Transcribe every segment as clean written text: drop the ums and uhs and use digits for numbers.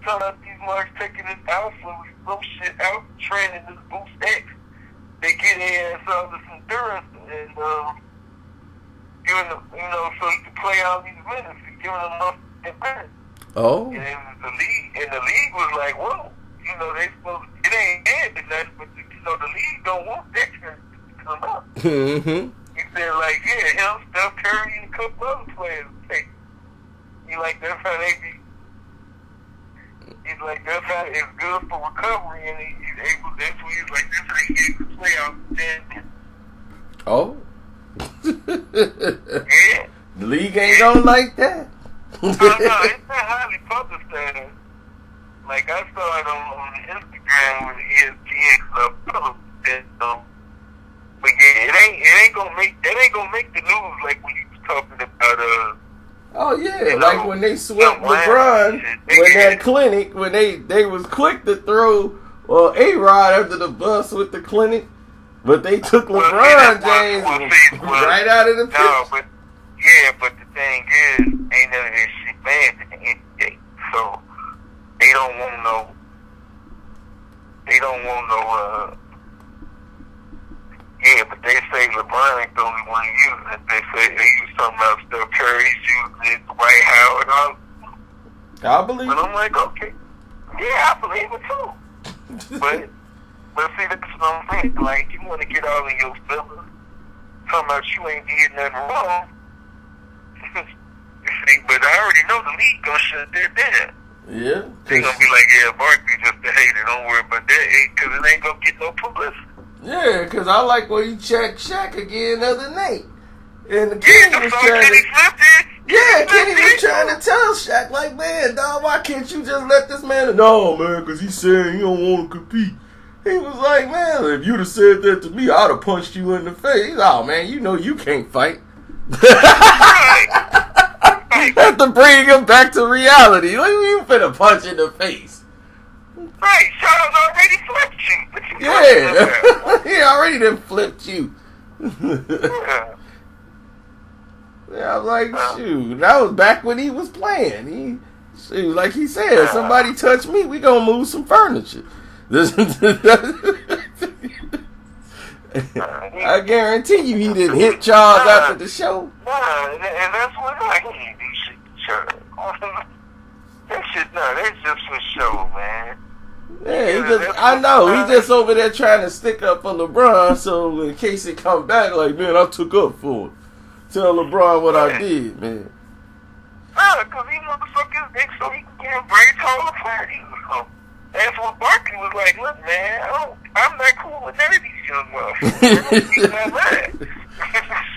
found out these marks taking this alpha, some shit out, training this boost X. They get in some of this endurance and giving them, so he can play all these minutes and giving them enough endurance. Oh. And the league was like, whoa, they supposed it ain't ended nothing, but the league don't want Dexter to come up. Mm-hmm. He said like, yeah, him, Steph Curry, and a couple other players take. That's how they be. He's like, that's how it's good for recovery, and he's able. That's what he's like. That's how he gets the playoffs. Oh. Yeah. The league ain't gonna like that. No, it's not highly publicized. Like I saw it on Instagram when ESPN posted. But yeah, it ain't gonna make the news like when you was talking about Oh yeah, like when they swept LeBron when that clinic, when they was quick to throw A-Rod under the bus with the clinic, but they took LeBron James right out of the picture. No, but the thing is, ain't none of that shit bad in the NBA, so they don't want no. Yeah, but they say LeBron ain't the only one using it. They say they use something else. Steph Curry's using it, Dwight Howard, all. I believe But I'm like, okay. Yeah, I believe it too. but see, that's what I'm saying. Like, you want to get all in your feelings, talking about you ain't did nothing wrong. See, but I already know the league gonna shut their down. Yeah. They gonna be like, yeah, Barkley just a hater. Don't worry about that, because it ain't gonna get no publicity. Yeah, because I like when you checked Shaq again the other night. And the Kenny was trying to... Yeah, Kenny was trying to tell Shaq, like, man, dog, why can't you just let this man... No, man, because he's saying he don't want to compete. He was like, man, if you'd have said that to me, I'd have punched you in the face. Oh, man, you can't fight. Have to bring him back to reality. Like, you finna punch in the face. Right, Charles already flipped you. Yeah, he already done flipped you. Yeah, I'm like, shoot, that was back when he was playing. Shoot, like he said, somebody touch me, we gonna move some furniture. I guarantee you he didn't hit Charles after the show. Nah, and that's what he didn't do shit to Charles. That's just for show, man. Yeah, I know. He just over there trying to stick up for LeBron, so in case it come back, like, man, I took up for it. Tell LeBron what I did, man. Because he motherfuckers dick so he can get a very tall party. That's what Barkley was like, look, man, I'm not cool with none of these young motherfuckers.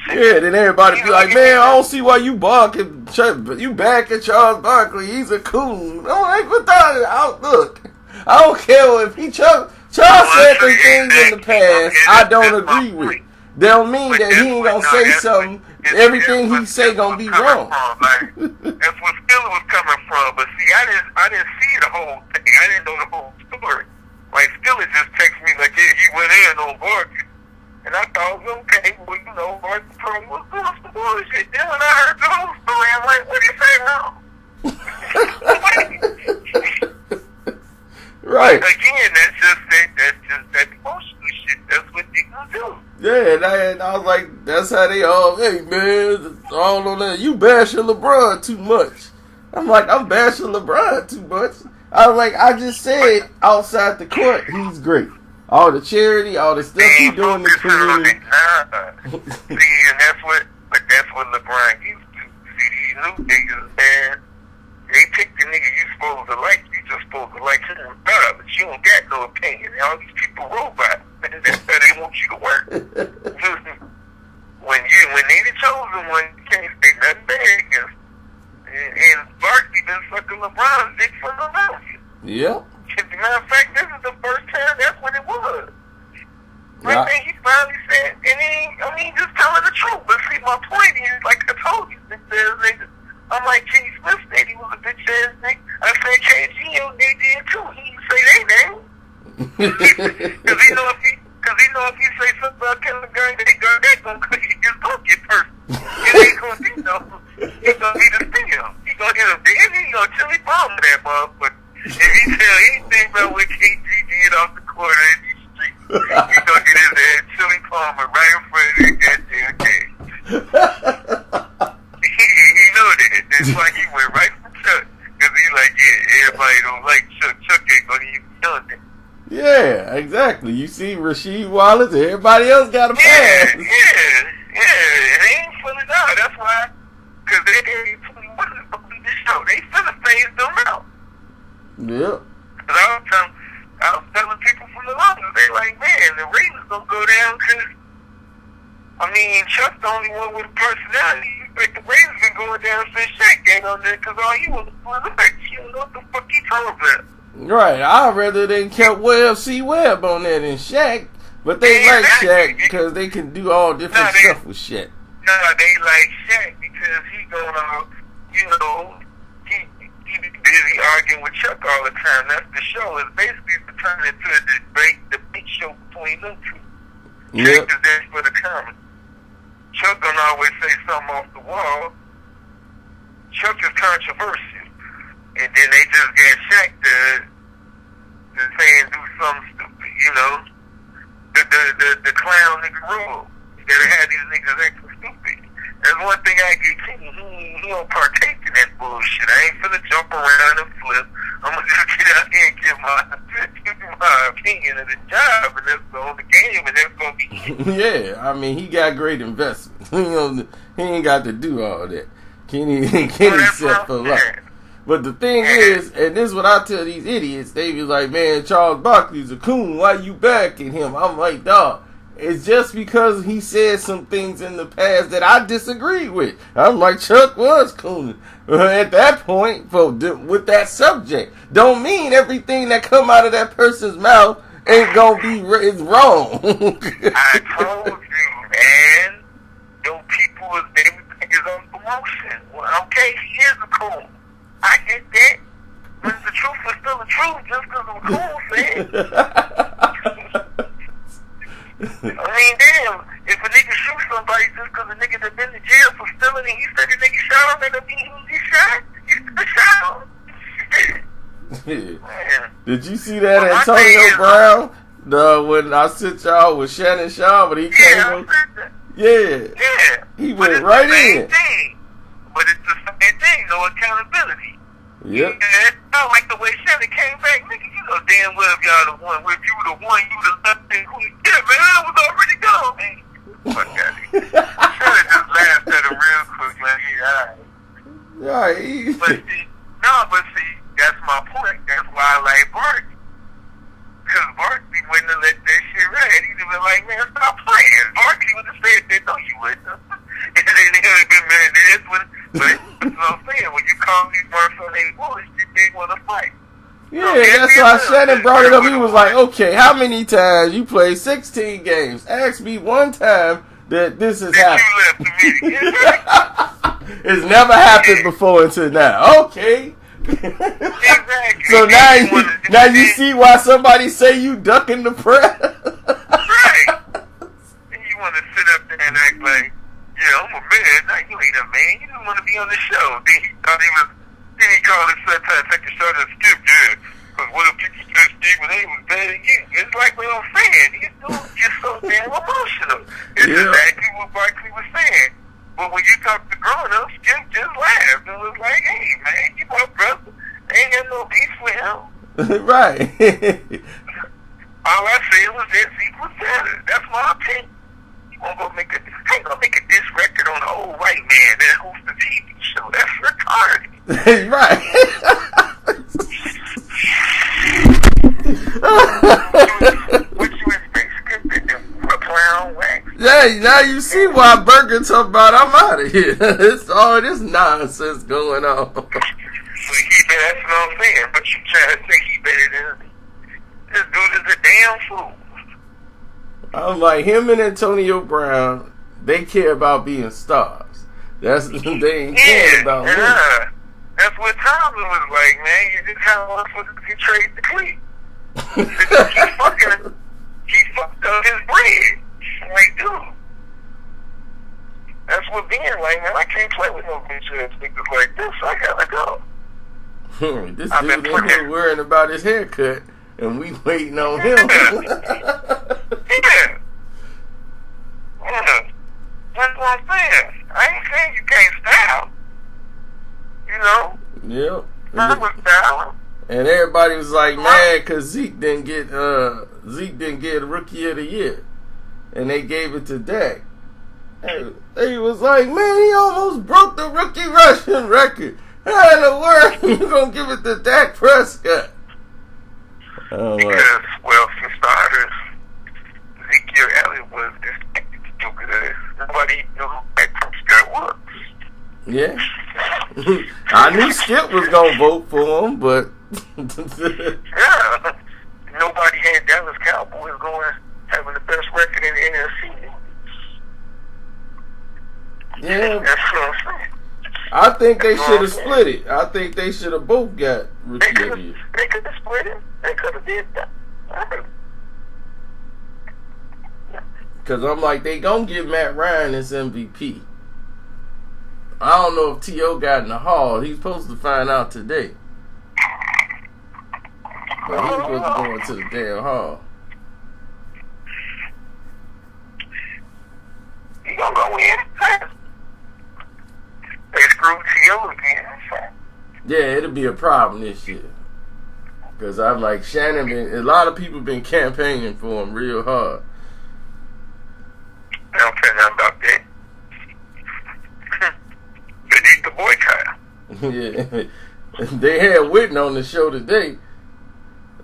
Yeah, then everybody be like, man, I don't see why you barking. You back at Charles Barkley. He's a coon. I'm like, what the look. I don't care if he Charles said some things in the past I don't agree with. That don't mean that he ain't gonna say something. Everything he say gonna be wrong. That's where Stiller was coming from. But see, I didn't see the whole thing. I didn't know the whole story. Like Stiller just texted me like, yeah, he went in on Barkley, and I thought, okay, well, Barkley probably was doing some bullshit. Then when I heard the whole story, I'm like, what did he say wrong? Right. Again, that's just that emotional shit. That's what they gonna do. Yeah, and I was like, that's how they all, hey, man, all on that. You bashing LeBron too much. I'm like, I'm bashing LeBron too much. I was like, I just said outside the court, he's great. All the charity, all the stuff he doing in the community. See, and that's what LeBron used to. See, these new niggas, man, they pick the nigga you supposed to like. You just supposed to like him, but you don't got no opinion. All these people robots. That's how they want you to work. when they the chosen one, you can't say nothing bad against. And Barkley been sucking LeBron's dick for the last. Yeah. As a matter of fact, this is the first time that's what it was. Right then he finally said, and he just telling the truth. But see, my point is, like I told you, I'm like, Kenny Smith said he was a bitch ass nigga. I said KG, they did too. He didn't say they name. Because he know if he say something about killing the gun, they gonna just don't get personal. It ain't gonna be no. He's gonna be the steal. He gonna hit him. He gonna chili bomb that motherfucker. If he tell anything about what KG did off the corner in these streets, he gonna get his ass Chili Palmer right in front of that goddamn game. He know that. That's why he went right for Chuck. Because he's like, yeah, everybody don't like Chuck. Chuck ain't gonna even done that. Yeah, exactly. You see Rasheed Wallace, everybody else got a pass. Yeah. They ain't filling out. That's why. Because they ain't fully wanted to be the show. They finna phase them out. Yep. Because I was telling people from the longest, they like, man, the ratings don't go down because, I mean, Chuck's the only one with a personality. Like, the ratings been going down since Shaq ain't on there because all he was like, you don't know what the fuck he talking about. Right, I'd rather they kept C. Webb on there than Shaq, but they like Shaq because they can do all different stuff with Shaq. No, they like Shaq because he gonna, you know, he be busy arguing with Chuck all the time. That's the show. It's basically turning into a debate show between them two. Yep. Chuck is there for the comment. Chuck gonna always say something off the wall. Chuck is controversial. And then they just get Shaq to say and do something stupid, you know. The clown nigga rule. You gotta have these niggas acting stupid. That's one thing I get Kenny. He don't partake in that bullshit. I ain't finna jump around and flip. I'm gonna just get out here and give my opinion of the job, and that's on the game, and that's gonna be yeah, I mean, he got great investments. He ain't got to do all that. Kenny set for life. But the thing is, and this is what I tell these idiots, they be like, man, Charles Barkley's a coon. Why you backing him? I'm like, dog, it's just because he said some things in the past that I disagree with. I'm like, Chuck was coon. At that point, with that subject, don't mean everything that come out of that person's mouth ain't gonna be is wrong. I told you, man. Those people, everything is on promotion. Well, okay, he is a coon. I get that. But the truth is still the truth just because I'm cool, man. I mean, damn, if a nigga shoot somebody just because a nigga that been to jail for stealing and he said the nigga shot him, that mean he shot? He shot him. Did you see that Antonio Brown? When I sent y'all with Shannon Shaw, but he came Yeah. He went right in. But it's the same thing, no accountability. Yep. It's not like the way Shelly came back, nigga. You know damn well if y'all the one. If you the one, you the left thing. Yeah, man, I was already gone, man. Fuck that. Shelly just laughed at him real quick, like, yeah, all right. But see, that's my point. That's why I like Barkley. Because Barkley wouldn't have let that shit ride. He'd have been like, man, stop playing. Barkley would have said that, no, you wouldn't. And then he would have been mad at this one. But that's what I'm saying. When you call these motherfuckers on their bullshit, they want to fight. Yeah, that's why Shannon brought it up. He was like, okay, how many times you played 16 games? Ask me one time that this has happened. It's never happened before until now. Okay. Exactly. So now you see why somebody say you ducking the press. Right. And you want to sit up there and act like, yeah, I'm a man. No, you ain't a man. You just want to be on the show. Then he called it sometimes take a shot and skip, yeah. Because what if people said Steve when they was bad again? It's like what I'm saying. These dudes get so damn emotional. It's exactly what Barkley was saying. But when you talk to grown-ups, Skip just laughed and was like, hey, man, you my brother. I ain't got no beef with him. Right. All I said was that's equal better. That's my opinion. I ain't gonna make a diss record on an old white man that hosts a TV show. That's retarded. Right. What you expect? A clown wax? Yeah, now you see why Burger talk about I'm out of here. It's all this nonsense going on. So that's what I'm saying. But you trying to say he better than me. This dude is a damn fool. I'm like, him and Antonio Brown, they care about being stars. That's they ain't care about me. That's what Tomlin was like, man. You just kind of want to trade the clique. He fucked up his bread. Like, dude. That's what being like, man. I can't play with no bitch ass niggas like this. I gotta go. This dude in here worrying about his haircut, and we waiting on him. Yeah. That's what I'm saying. I ain't saying you can't style. You know? Yep. I was styling. And everybody was like mad because Zeke didn't get Rookie of the Year, and they gave it to Dak. They was like, man, he almost broke the rookie rushing record. How in the world you gonna give it to Dak Prescott? Because, well, for starters, Ezekiel Elliott was this stupid ass. Nobody knew who Dak Prescott was. Yeah. I knew Skip was gonna vote for him, but yeah. Nobody had Dallas Cowboys having the best record in the NFC. Yeah. That's what I'm saying. I think they should have split it. I think they should have both got Rookie of the Year. They could have split it. They could have did that. Because I'm like, they gonna give Matt Ryan this MVP. I don't know if T.O. got in the hall. He's supposed to find out today. But he's supposed to go into the damn hall. He gonna go in. They screwed T.O. again. Yeah, it'll be a problem this year. Because I'm like, Shannon, a lot of people been campaigning for him real hard. I don't care nothing about that. They need the boycott. Yeah. They had Whitten on the show today.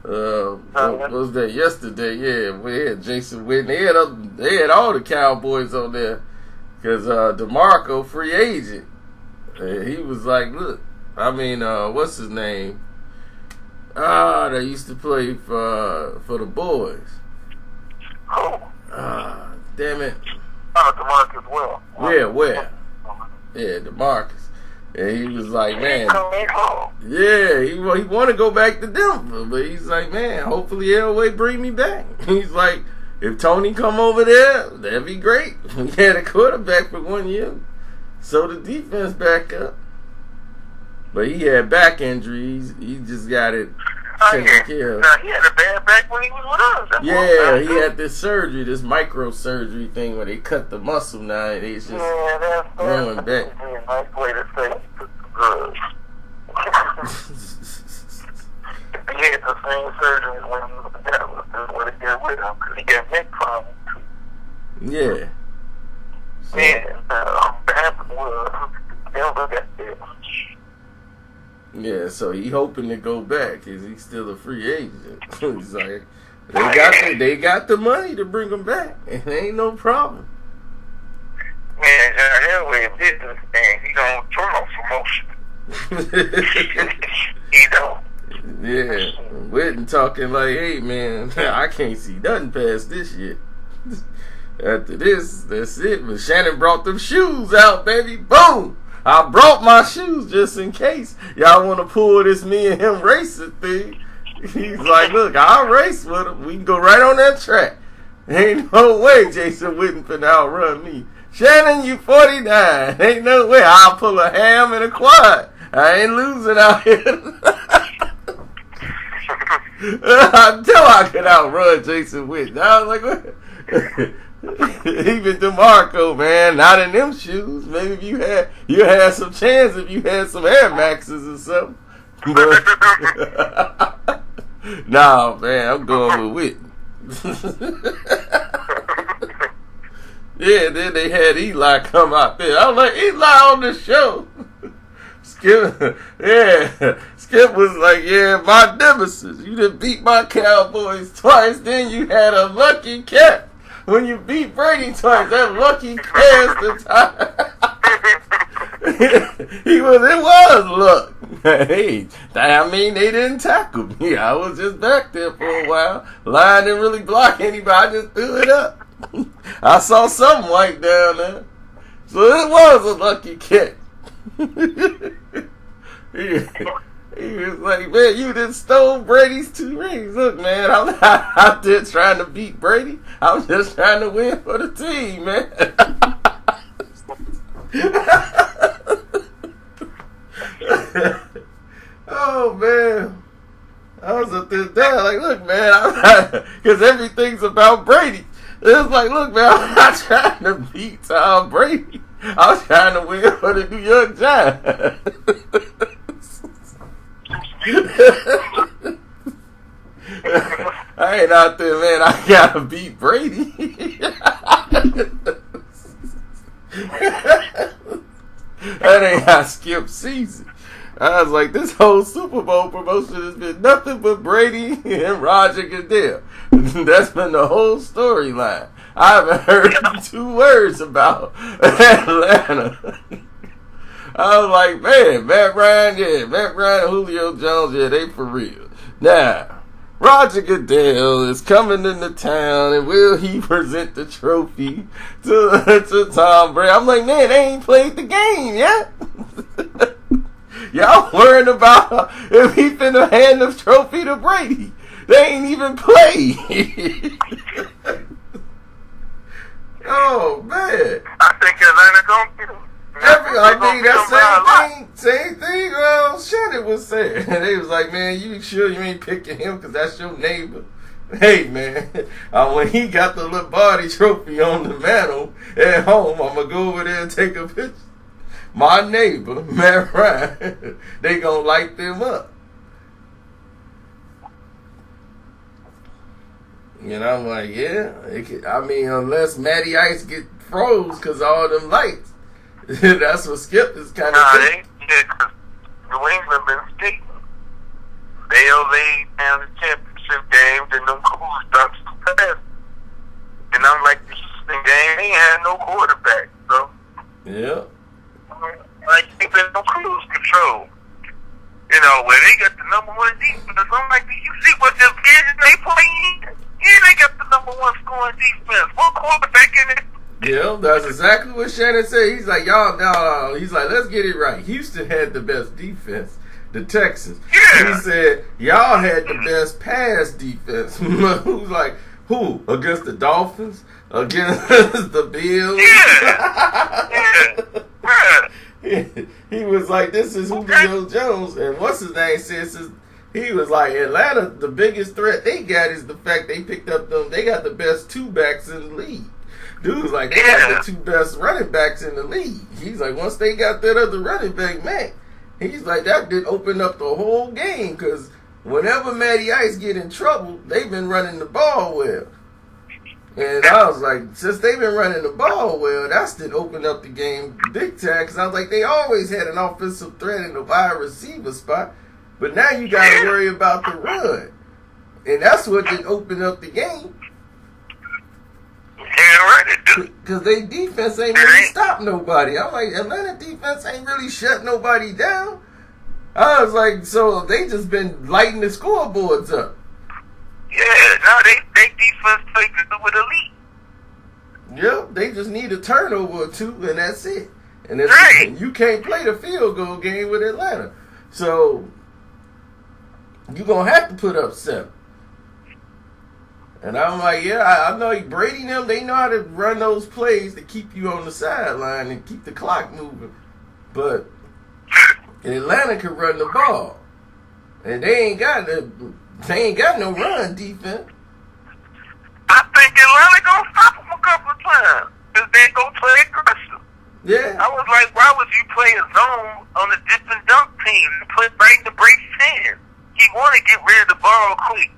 What was that? Yesterday, yeah. We had Jason Whitten. They had all the Cowboys on there. Because DeMarco, free agent. He was like, look, I mean, what's his name? They used to play for the boys. Who? Damn it. DeMarcus Well. Yeah, where? Yeah, DeMarcus. And he was like, man. Yeah, he want to go back to Denver. But he's like, man, hopefully Elway bring me back. He's like, if Tony come over there, that'd be great. We had a quarterback for 1 year. So the defense back up. But he had back injuries. He just got it taken care of. Now, he had a bad back when he was with us. Yeah, he had this surgery, this microsurgery thing where they cut the muscle now and it's just growing back. That's a nice way to say he took some drugs. He had the same surgery when he was with Dallas. That's what he did with him because he got neck problems too. Yeah. So, and what happened was Denver got there. Yeah, so he hoping to go back because he's still a free agent. He's like, they got the money to bring him back. It ain't no problem. Man, Elway is business man. He don't turn on promotion. He don't. Yeah, Whitten talking like, hey man, I can't see nothing past this shit. After this, that's it. But Shannon brought them shoes out, baby. Boom! I brought my shoes just in case y'all want to pull this me and him racing thing. He's like, look, I'll race with him. We can go right on that track. Ain't no way Jason Witten finna outrun me. Shannon, you 49. Ain't no way. I'll pull a ham and a quad. I ain't losing out here. Until I could outrun Jason Witten. I was like, what? Even DeMarco, man, not in them shoes. Maybe if you had some chance if you had some Air Maxes or something. But nah, man, I'm going with Whitten. Yeah, then they had Eli come out there. I was like, Eli on the show. Skip was like, yeah, my nemesis. You done beat my Cowboys twice, then you had a lucky catch. When you beat Brady twice, that lucky cast the time. It was luck. Hey, I mean, they didn't tackle me. I was just back there for a while. Line didn't really block anybody. I just threw it up. I saw something white down there. So it was a lucky catch. He was like, man, you done stole Brady's 2 rings. Look, man, I'm not out there trying to beat Brady. I'm just trying to win for the team, man. Oh, man. I was up there like, look, man, because everything's about Brady. It's like, look, man, I'm not trying to beat Tom Brady. I'm trying to win for the New York Giants. I ain't out there, man. I gotta beat Brady. That ain't how I skip season. I was like, this whole Super Bowl promotion has been nothing but Brady and Roger Goodell. That's been the whole storyline. I haven't heard 2 words about Atlanta. I was like, man, Matt Ryan and Julio Jones, yeah, they for real. Now, Roger Goodell is coming into town, and will he present the trophy to Tom Brady? I'm like, man, they ain't played the game yet. Y'all worrying about if he finna hand the trophy to Brady. They ain't even played. Oh, man. I think Atlanta gonna get him. I think that same thing Shannon was saying. They was like, man, you sure you ain't picking him because that's your neighbor? Hey, man, when he got the Lombardi trophy on the mantle at home, I'm going to go over there and take a picture. My neighbor, Matt Ryan, they going to light them up. And I'm like, yeah. Unless Matty Ice get froze because all them lights. That's what Skip is kind of saying. Because New England been sticking. They down the championship games and them cool stunts to pass. And I'm like, the Houston game, they had no quarterback. So, yeah. Like, they been no cruise control. You know, where they got the number 1 defense. I'm like, do you see what division they playing? Yeah, they got the number 1 scoring defense. One quarterback in it. Yeah, that's exactly what Shannon said. He's like, y'all, he's like, let's get it right. Houston had the best defense, the Texans. Yeah. He said, y'all had the best pass defense. Who's like, who? Against the Dolphins? Against the Bills? Yeah. He was like, this is Julio Jones. And what's his name says, he was like, Atlanta, the biggest threat they got is the fact they picked up they got the best 2 backs in the league. Dude's like, they got the 2 best running backs in the league. He's like, once they got that other running back, man, he's like, that did open up the whole game because whenever Matty Ice get in trouble, they've been running the ball well. And I was like, since they've been running the ball well, that's did open up the game big time because I was like, they always had an offensive threat in the wide receiver spot, but now you got to worry about the run. And that's what did open up the game. Because they defense ain't really stop nobody. I'm like, Atlanta defense ain't really shut nobody down. I was like, so they just been lighting the scoreboards up. Yeah, no, they defense plays with elite. Yep, they just need a turnover or 2, and that's it. And you can't play the field goal game with Atlanta. So you're going to have to put up 7. And I'm like, yeah, I know Brady and them, they know how to run those plays to keep you on the sideline and keep the clock moving. But Atlanta can run the ball. And they ain't got no run defense. I think Atlanta gonna stop them a couple of times. Because they go play aggressive. Yeah. I was like, why would you play a zone on a dip and dunk team and put right in the Brady's hand? He want to get rid of the ball quick.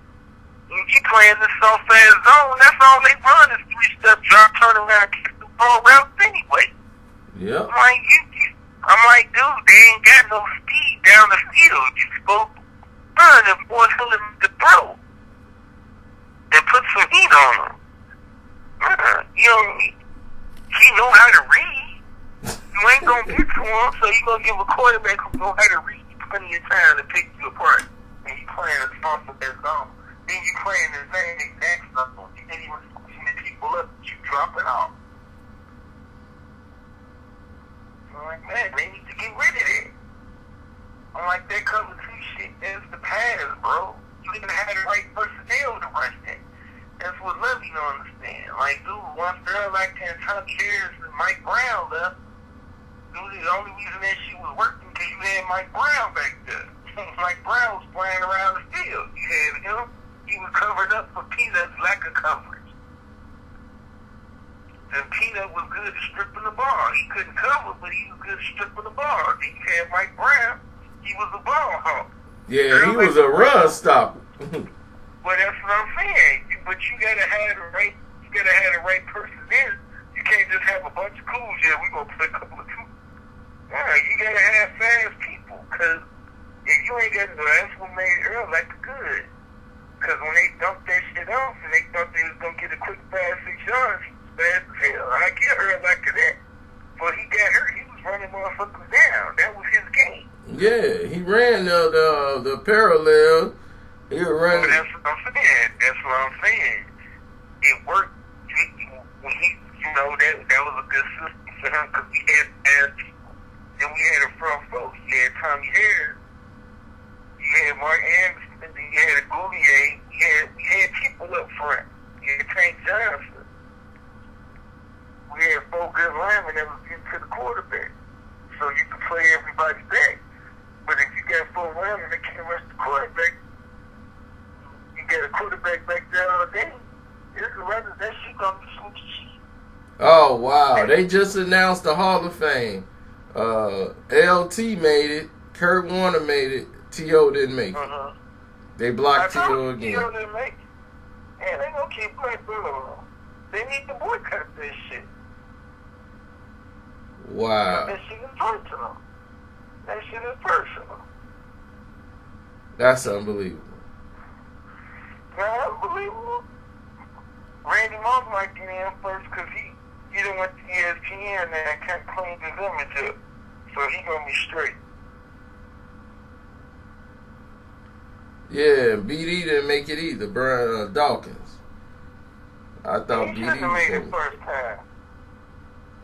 When you playing this soft-ass zone, that's all they run is 3-step drop, turn around, kick the ball routes anyway. Yeah. I'm like, dude, they ain't got no speed down the field. You supposed to run and force him to throw and put some heat on him. He know how to read. You ain't gonna get to him, so you gonna give a quarterback who know how to read plenty of time to pick you apart. And you playing a soft-ass zone. Then you playing the same exact stuff. You can't even see people up. You drop it off. I'm like, man, they need to get rid of it. I'm like, that cover 2 shit is the pass, bro. You didn't have the right personnel to run that. That's what Levy don't understand. Like, dude, once girl like Tom Harris and Mike Brown left, dude, the only reason that she was working because you had Mike Brown back there. Mike Brown was flying around the field. You had him. He was covered up for Peanut's lack of coverage. And Peanut was good at stripping the ball. He couldn't cover, but he was good at stripping the ball. Then you had Mike Brown. He was a ball hawk. Yeah, he was a run stopper. Well, that's what I'm saying. But you gotta have the right. You gotta have the right person in. You can't just have a bunch of cools. Yeah, we gonna play a couple of two. Yeah, you gotta have fast people. Cause if you ain't got that's what made Earl like good. Cause when they dumped that shit off and they thought they was gonna get a quick fast 6 yards, he was fast as hell. I get Earl like that. But he got hurt. He was running motherfuckers down. That was his game. Yeah, he ran the parallel. He was running. Well, that's what I'm saying. That's what I'm saying. It worked when he, that was a good system for him because we had fast people. Then we had a front four. You had Tommy Harris. You had Mark Anderson. Then you had a Goulier. We had people up front. You had Tank Johnson. We had 4 good linemen that was getting to the quarterback. So you could play everybody back. But if you got 4 linemen that can't rush the quarterback, you get a quarterback back there all day. That shit gonna be some shit. Oh wow! They just announced the Hall of Fame. LT made it. Kurt Warner made it. T.O. didn't make it. They blocked T.O. again. T.O. didn't make it. Yeah, they gonna keep Black Willow. They need to boycott this shit. Wow. That shit is personal. That shit is personal. That's unbelievable. That's unbelievable. Randy Moss might get in first because he done went to ESPN and can't clean his image up. So he gonna be straight. Yeah, BD didn't make it either. Brian Dawkins. I thought he BD made it first time.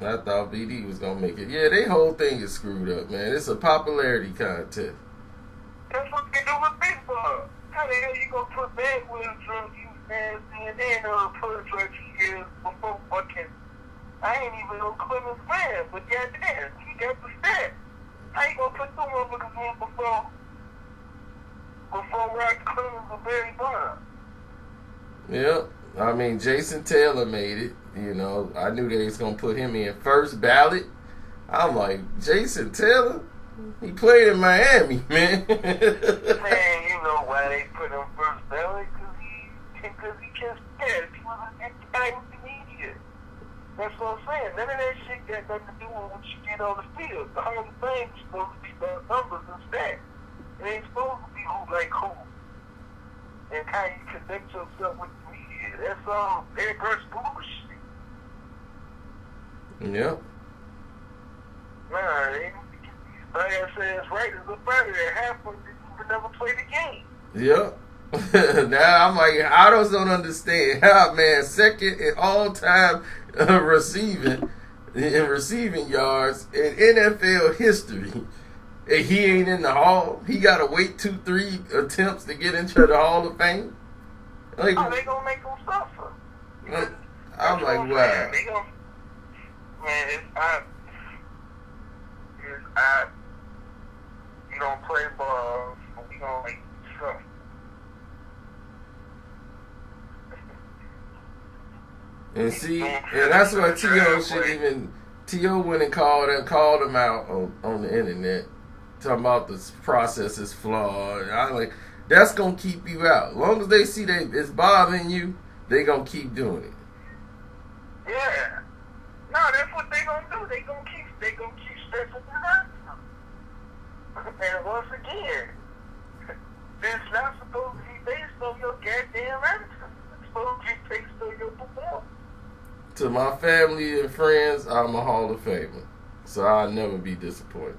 I thought BD was gonna make it. Yeah, their whole thing is screwed up, man. It's a popularity contest. That's what they do with baseball. How the hell you gonna put bad with some you fans and then put it like he is before fucking? I ain't even no Clemens fan, but goddamn, he got the stats. How you gonna put two motherfuckers in before Rock Clemens or Barry Bonds? Yep. I mean, Jason Taylor made it. I knew they was going to put him in first ballot. I'm like, Jason Taylor? He played in Miami, man. Man, you know why they put him first ballot? Because he just scared. He was a good guy with the media. That's what I'm saying. None of that shit got nothing to do with what you get on the field. The whole thing is supposed to be about numbers and stats. It ain't supposed to be who like who. And how you connect yourself with the media. That's all. They're bullshit. Yep. Nah, like I said, it's right. It's a better than half of them even never play the game. Yep. Now I'm like, I just don't understand how, man, second in all-time receiving yards in NFL history, and he ain't in the Hall. He got to wait 2-3 attempts to get into the Hall of Fame. Like, they gonna make him suffer. I'm like, wow. They gonna, man, it's you don't play ball, so we gonna make you suffer. And see, and that's why T.O. should even. T.O. went and called him out on the internet, talking about the process is flawed. I like that's gonna keep you out. As long as they see that it's bothering you, they gonna keep doing it. Yeah. No, that's what they gonna do. They gonna keep stressing the nonsense. And once again, it's not supposed to be based on your goddamn attitude. It's supposed to be based on your performance. To my family and friends, I'm a Hall of Famer, so I'll never be disappointed.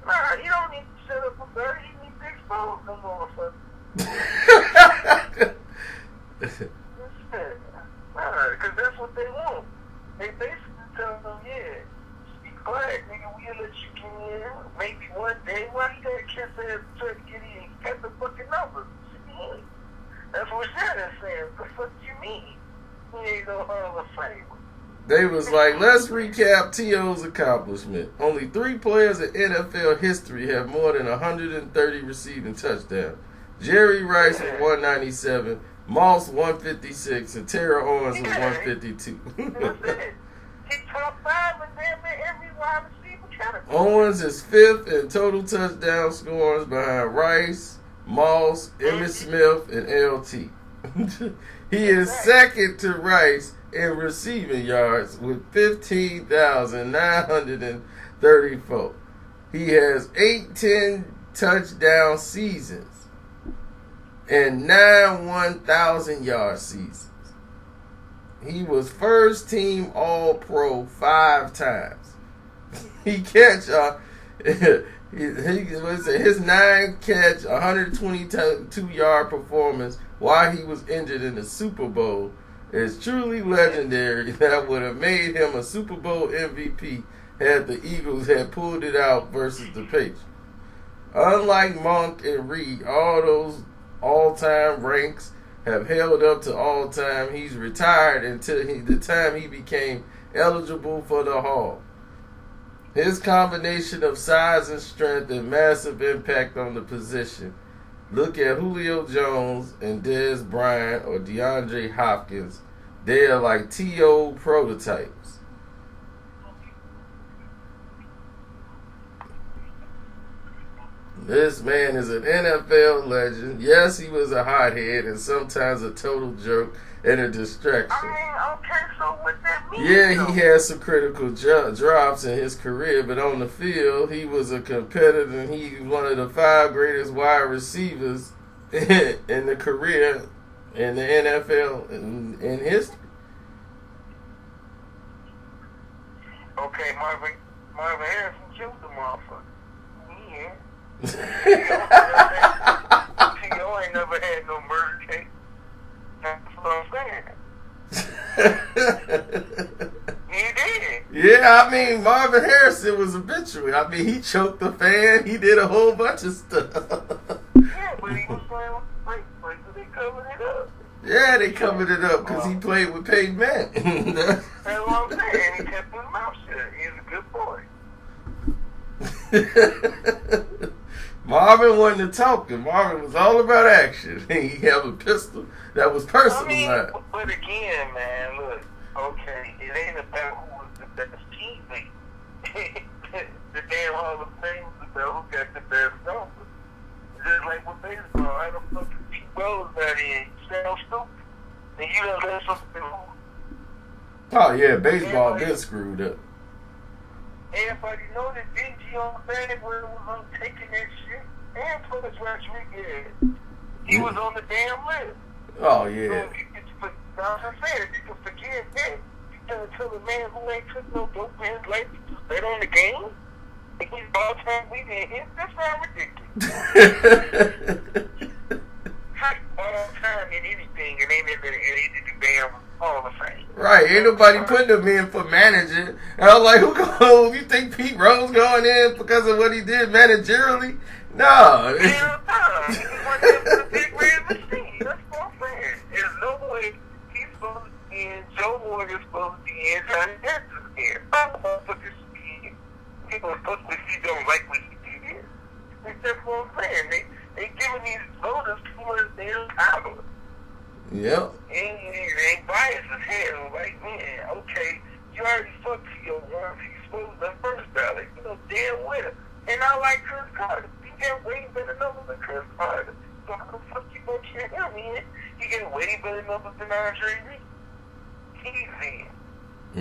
Nah, you don't need to shut up about it. You need to expose them motherfuckers. Because that's what they want. They basically tell them, yeah, be quiet, nigga, we'll let you get in. Maybe one day, why you gotta kiss ass and try to get in? Get the fucking numbers. That's what Shannon's saying. What the fuck you mean? He ain't no Hall of Fame. They was like, let's recap T.O.'s accomplishment. Only 3 players in NFL history have more than 130 receiving touchdowns. Jerry Rice was 197, Moss 156, and Terrell Owens was 152. Owens is 5th in total touchdown scores behind Rice, Moss, Emmitt Smith, and LT. He is 2nd to Rice in receiving yards with 15,934. He has 8 10-touchdown seasons and 9 1,000-yard seasons. He was first team All-Pro 5 times. He catch his 9-catch, 122-yard performance while he was injured in the Super Bowl is truly legendary. That would have made him a Super Bowl MVP had the Eagles had pulled it out versus the Patriots. Unlike Monk and Reed, all those all-time ranks have held up to all-time. He's retired until the time he became eligible for the Hall. His combination of size and strength and massive impact on the position. Look at Julio Jones and Dez Bryant or DeAndre Hopkins. They are like T.O. prototypes. This man is an NFL legend. Yes, he was a hothead and sometimes a total jerk and a distraction. Okay, so what that mean? Yeah, he had some critical drops in his career, but on the field, he was a competitor and he's one of the 5 greatest wide receivers in the career in the NFL in history. Okay, Marvin Harrison killed the motherfucker. Yeah. T.O. ain't never had no murder case. That's what I'm saying. He did. Yeah, I mean, Marvin Harrison was obituary. I mean, he choked the fan. He did a whole bunch of stuff. Yeah, but he was playing with the break, so they covered it up. Yeah, they covered it up because he played with Peyton Manning. That's what I'm saying. He kept his mouth shut. He was a good boy. Marvin wasn't talking. Marvin was all about action. He had a pistol that was personalized. But again, man, look, okay, it ain't about who was the best teammate. The damn Hall of Fame is about who got the best numbers. Just like with baseball, I don't fucking Pete Rose out here. You sound stupid. And you done let something who. Oh, yeah, baseball been screwed up. Everybody know that Dingy on the bag was on taking that shit. And plus Rodriguez. He was on the damn list. Oh, yeah. So I'm saying, if you can forget that, you gonna tell a man who ain't took no dope in his life to bet on the game? And he's all time we didn't hit? That's not ridiculous. All time in anything, and ain't never in the damn Hall of Fame. Right, ain't nobody putting him in for manager. And I was like, who goes? You think Pete Rose going in because of what he did managerially? No. Hell no. He went in for the big red machine. That's what I'm saying. There's no way he's supposed to be in, Joe Morgan's supposed to be in, Johnny Jackson's in. People are supposed to see don't like what he did. That's what I'm saying. They giving these voters too much damn power. Yep. And they biased as hell. Like, man, okay, you already fucked your wife. You supposed to the first ballot. You know damn well. And I like Chris Carter. He got way better numbers than Chris Carter. So how the fuck you gonna check him in? He got way better numbers than Andre Reed. He's in.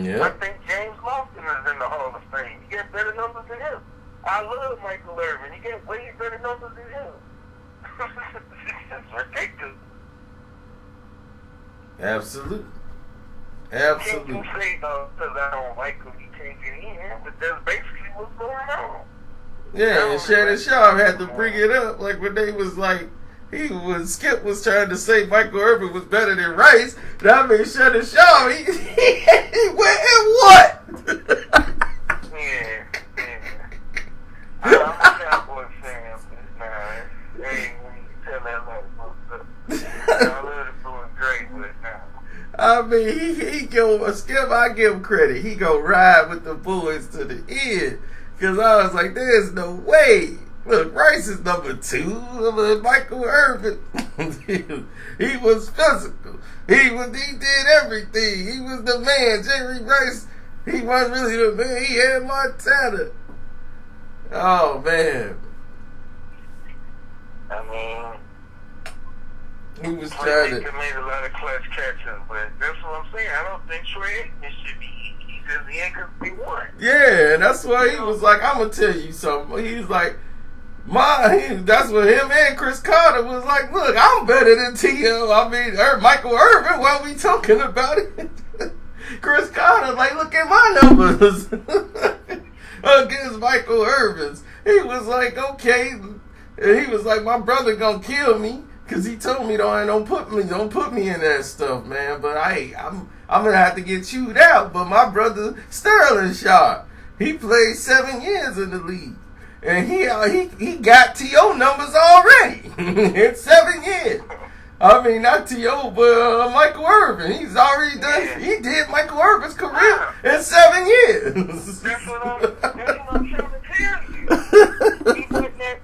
Yeah. I think James Lofton is in the Hall of Fame. He got better numbers than him. I love Michael Irvin. He got way better numbers than him. It's ridiculous. Absolutely. Can't you say, because I don't like him, he can't get in, but that's basically what's going on. Yeah, and Shannon Sharp had to bring it up, like when they was like, Skip was trying to say Michael Irvin was better than Rice. That means Shannon Sharp, he went and what? Yeah. I'm a Cowboy fan, but nah, hey, when you tell that like, what's up? I love it doing great, but nah. I I mean, he go, Skip, I give him credit. He go ride with the boys to the end. Because I was like, there's no way. Look, Rice is number 2. Michael Irvin, he was physical. He did everything. He was the man. Jerry Rice, he wasn't really the man. He had Montana. Oh, man. I mean, he was trying to. He made a lot of clutch catches, but that's what I'm saying. I don't think Troy Aikman should be. He says he ain't because he won. Yeah, and that's why he was like, I'm gonna tell you something. He's like, that's what him and Chris Carter was like. Look, I'm better than T.O. I mean, Michael Irvin. Why are we talking about it? Chris Carter, like, look at my numbers against Michael Irvin's. He was like, okay. And he was like, my brother gonna kill me because he told me don't put me in that stuff, man. But I'm gonna have to get chewed out. But my brother Sterling Sharp, he played 7 years in the league, and he got T.O. numbers already in 7 years. I mean, not T.O., but Michael Irvin. He's already done. Yeah. He did Michael Irvin's career in 7 years. That's what I'm trying to tell you.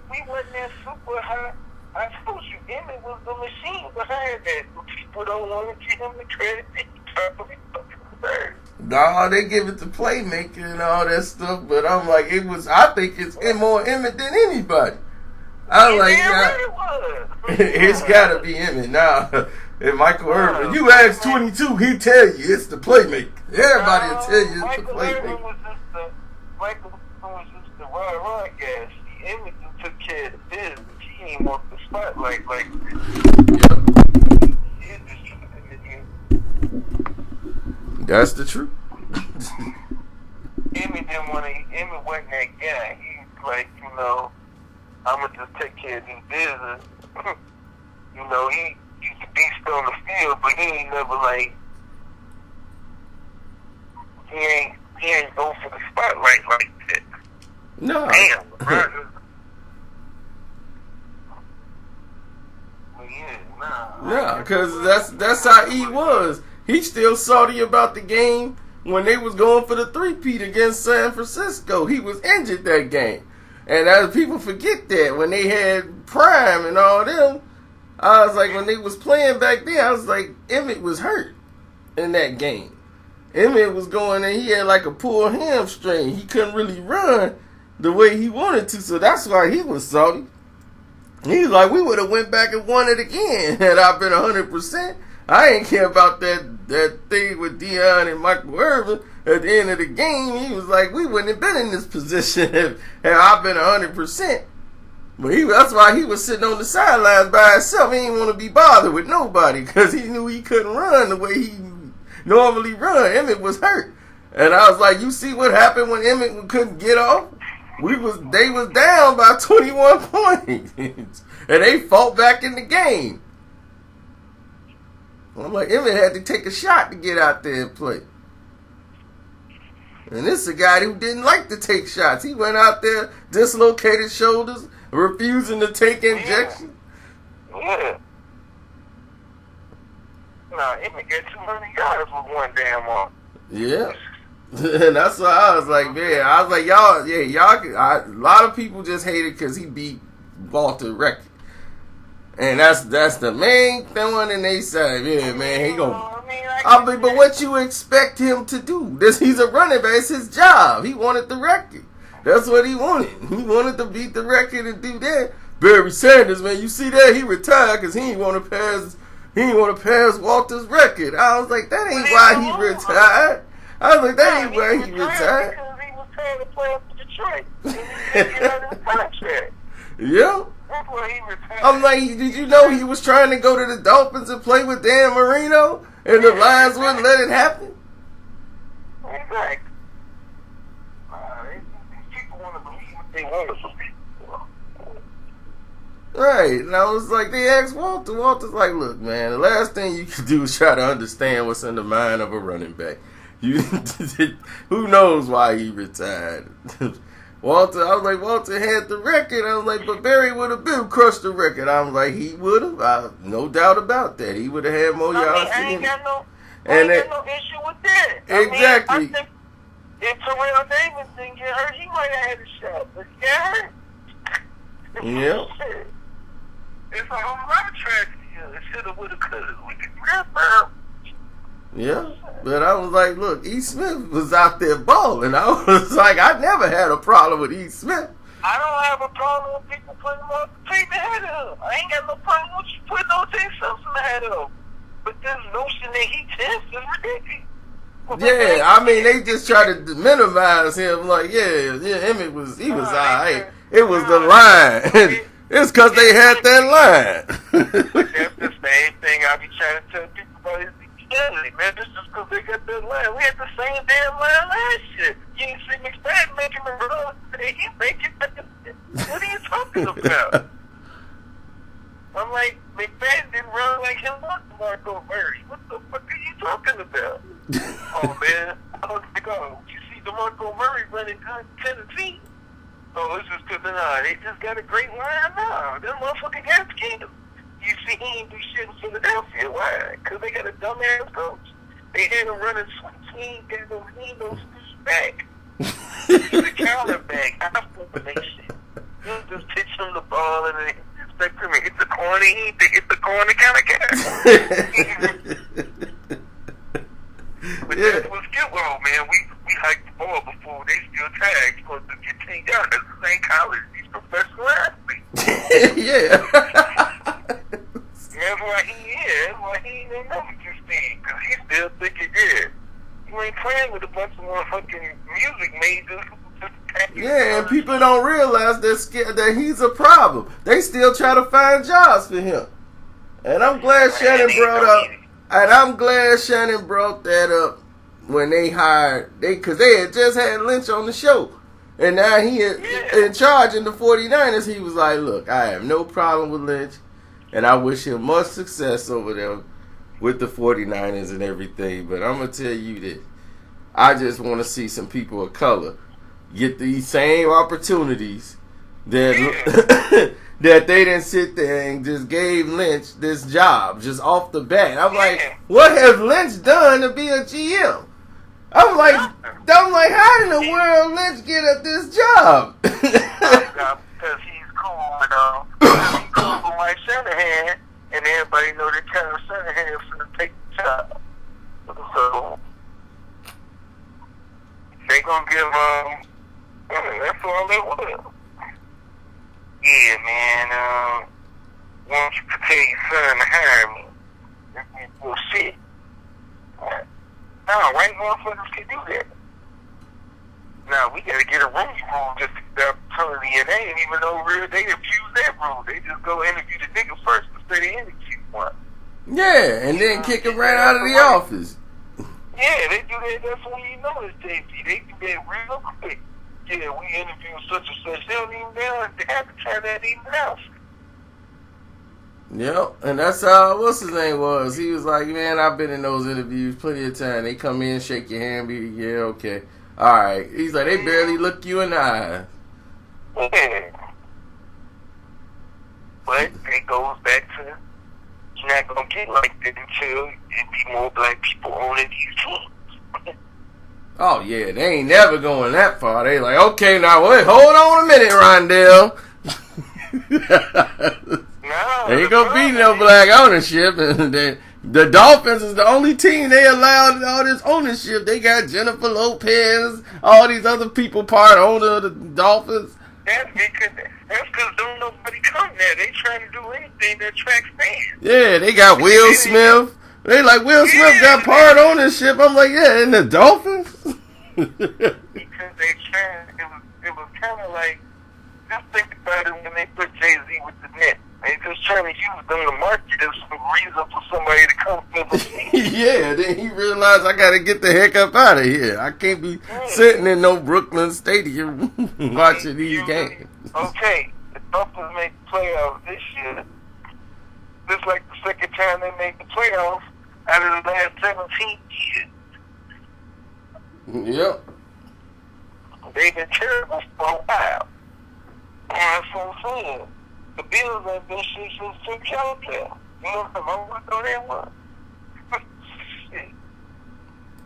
We wasn't that super high. I told you, Emmitt was the machine behind that. People don't want to give him the credit. Nah, they give it to playmaking and all that stuff, but I'm like, I think it's more Emmitt than anybody. I'm like, it's gotta be Emmitt now. And Michael Irvin, you ask 22, he tell you it's the playmaker. Everybody will tell you it's the playmaker. Michael was just the rah-rah guy. Emmitt just took care of the business. He ain't want the spotlight like. That's the truth. Emmitt wasn't that guy. He's like, I'm gonna just take care of these business. He's a beast on the field, but he ain't never like he ain't go for the spotlight like that. No. Damn, bro. No, because that's how he was. He still salty about the game when they was going for the three-peat against San Francisco. He was injured that game. And as people forget that, when they had Prime and all them, I was like, when they was playing back then, I was like, Emmitt was hurt in that game. Emmitt was going and he had like a pulled hamstring. He couldn't really run the way he wanted to, so that's why he was salty. He was like, we would have went back and won it again had I been 100%. I ain't care about that thing with Deion and Michael Irvin. At the end of the game, he was like, we wouldn't have been in this position had I been 100%. But that's why he was sitting on the sidelines by himself. He didn't want to be bothered with nobody because he knew he couldn't run the way he normally run. Emmitt was hurt. And I was like, you see what happened when Emmitt couldn't get off? They was down by 21 points. And they fought back in the game. I'm like, Emmitt had to take a shot to get out there and play. And this is a guy who didn't like to take shots. He went out there, dislocated shoulders, refusing to take injections. Yeah. Nah, Emmitt got 200 yards with one damn arm. Yeah. And that's why I was like, man, y'all, a lot of people just hated because he beat Walter Record. And that's the main thing, and they said, yeah, man, he gonna. But what you expect him to do? He's a running back. It's his job. He wanted the record. That's what he wanted. He wanted to beat the record and do that. Barry Sanders, man, you see that? He retired because he didn't want to pass. He didn't want to pass Walter's record. I was like, that ain't why he retired. I was like, that ain't why he retired. Because he was trying to play up for Detroit. And he didn't get out of his contract. Yeah. That's why he retired. I'm like, did you know he was trying to go to the Dolphins and play with Dan Marino, and the Lions wouldn't let it happen? Exactly. These people want to believe what they want to believe. Right, and I was like, they asked Walter. Walter's like, look, man, the last thing you can do is try to understand what's in the mind of a running back. Who knows why he retired? Walter, I was like, Walter had the record. I was like, but Barry would have been crushed the record. I was like, he would have. No doubt about that. He would have had more yards than him. And I ain't got no issue with that. Exactly. I think if Terrell Davis didn't get hurt, he might have had a shot. But he got hurt. Yep. It's a whole lot of tragedy here. It shoulda, woulda, coulda. We could grab her. Yeah, but I was like, look, E. Smith was out there balling. I was like, I never had a problem with E. Smith. I don't have a problem with people putting more tape ahead of him. I ain't got no problem with you putting O.J. Simpson ahead of him. But this notion that he tense is ridiculous. Yeah, I mean, they just try to minimize him. Like, yeah, Emmitt was all right. It was the line. It's because they had that line. That's the same thing I be trying to tell people about his together, man. This is because they got that line. We had the same damn line last year. You didn't see McFadden making the run. He making what are you talking about? I'm like, McFadden didn't run like him like Marco Murray. What the fuck are you talking about? Oh, man. I was like, oh, you see DeMarco Murray running good Tennessee? Oh, it's just because they just got a great line now. That motherfucker got skills. You see, he ain't do shit in Philadelphia. Why? Because they got a dumbass coach. They had him running sweet team, he ain't no speed back. He's a counterback. I formation. You just pitch him the ball and then expect him to hit the corner. He ain't to hit the corner kind of guy. But that's what's good. Well, man, we hiked the ball before they still tagged supposed to get taken down. That's the same college. These professional athletes. Yeah. That's why he is. That's why he ain't no number 15. Because he still think it is. You ain't playing with a bunch of motherfucking music majors. Yeah, and people don't realize that he's a problem. They still try to find jobs for him. And I'm glad Shannon brought that up when they hired, because they had just had Lynch on the show. And now he is in charge in the 49ers. He was like, look, I have no problem with Lynch, and I wish him much success over there with the 49ers and everything. But I'm going to tell you this. I just want to see some people of color get these same opportunities that that they didn't sit there and just gave Lynch this job just off the bat. I'm like, what has Lynch done to be a GM? I'm like, how in the world Lynch get at this job? Because he's cool he's cool with Mike Shanahan, and everybody know that Kyle Shanahan's going to take the job. So they gonna give that's all they want. Yeah, man. Why don't you tell your son to hire me? Well, shit. No, white motherfuckers can do that. Now, we gotta get a room rule just to get the opportunity, and they ain't even know real. They refuse that rule. They just go interview the nigga first instead of interview one. Yeah, and then kick him right out of the office. Yeah, they do that. That's when you know it's JP. They do that real quick. Yeah, we interviewed such and such. They don't even know they have to turn that even out. Yep, and that's how, what's his name was. He was like, man, I've been in those interviews plenty of time. They come in, shake your hand, be, yeah, okay. All right. He's like, they barely look you in the eye. Yeah. But it goes back to, you're not going to get like that until it be more black people owning these teams. Oh, yeah, they ain't never going that far. They like, okay, now, wait, hold on a minute, Rondell. No, ain't gonna be no black ownership. And the Dolphins is the only team they allowed all this ownership. They got Jennifer Lopez, all these other people part owner of the Dolphins. That's because don't nobody come there. They trying to do anything that attracts fans. Yeah, they got Will Smith. They like, Will Smith got part ownership. I'm like, yeah, in the Dolphins? Because they trying, it was kind of like, just think about it when they put Jay-Z with the Nets. They just trying to use them to market as some reason for somebody to come to the team. Yeah, then he realized I got to get the heck up out of here. I can't be sitting in no Brooklyn Stadium watching these games. Okay, the Dolphins make the playoffs this year. This is like the second time they made the playoffs out of the last 17 years. Yep. They've been terrible for a while. And so I'm saying, the Bills have been shit since Tim Kelly. You know what I'm saying? What they want?